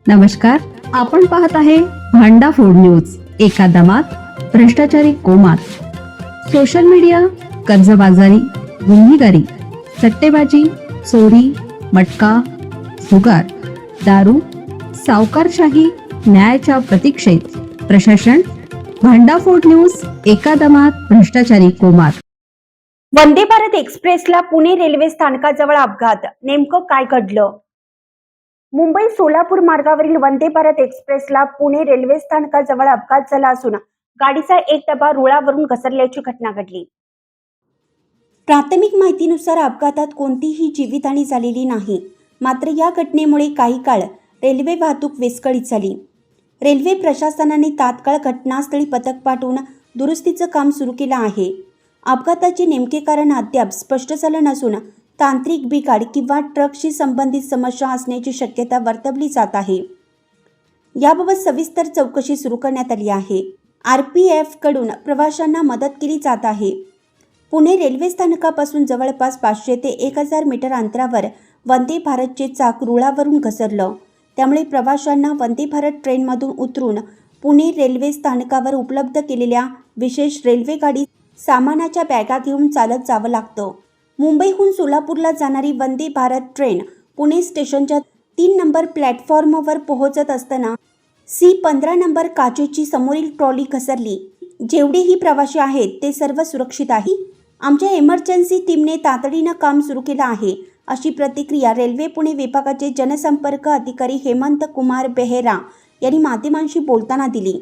नमस्कार, आपण पाहत आहे भांडा फोड न्यूज. एका दमात भ्रष्टाचारी कोमात. सोशल मीडिया, कर्जबाजारी, गुन्हेगारी, सट्टेबाजी, चोरी, मटका, जुगार, दारू, सावकारशाही, न्यायाच्या प्रतीक्षेत प्रशासन. भांडाफोड न्यूज. एका दमात भ्रष्टाचारी कोमात. वंदे भारत एक्सप्रेसला पुणे रेल्वे स्थानकाजवळ अपघात. नेमकं काय घडलं? मुंबई सोलापूर मार्गावरील वंदे भारत एक्सप्रेसला पुणे रेल्वे स्थानकाजवळ अपघात झाला असून गाडीचा एक डबा रुळावरून घसरल्याची घटना घडली. प्राथमिक माहितीनुसार अपघातात कोणतीही जीवितहानी झालेली नाही. मात्र या घटनेमुळे काही काळ रेल्वे वाहतूक विस्कळीत झाली. रेल्वे प्रशासनाने तात्काळ घटनास्थळी पथक पाठवून दुरुस्तीचं काम सुरू केलं आहे. अपघाताचे नेमके कारण अद्याप स्पष्ट झालं नसून तांत्रिक बिघाड किंवा ट्रकशी संबंधित समस्या असण्याची शक्यता वर्तवली जात आहे. याबाबत सविस्तर चौकशी सुरू करण्यात आली आहे. RPF कडून प्रवाशांना मदत केली जात आहे. पुणे रेल्वे स्थानकापासून जवळपास 500 ते 1000 मीटर अंतरावर वंदे भारतचे चाक रुळावरून घसरलं. त्यामुळे प्रवाशांना वंदे भारत ट्रेनमधून उतरून पुणे रेल्वे स्थानकावर उपलब्ध केलेल्या विशेष रेल्वे गाडीत सामानाच्या बॅगा घेऊन चालत जावं लागतं. मुंबईहून सोलापूरला जाणारी वंदे भारत ट्रेन पुणे स्टेशनच्या 3 नंबर प्लॅटफॉर्मवर पोहोचत असताना C15 नंबर काचेची समोरील ट्रॉली घसरली. जेवढेही प्रवासी आहेत ते सर्व सुरक्षित आहे. आमच्या इमर्जन्सी टीमने तातडीनं काम सुरू केलं आहे, अशी प्रतिक्रिया रेल्वे पुणे विभागाचे जनसंपर्क अधिकारी हेमंत कुमार बेहेरा यांनी माध्यमांशी बोलताना दिली.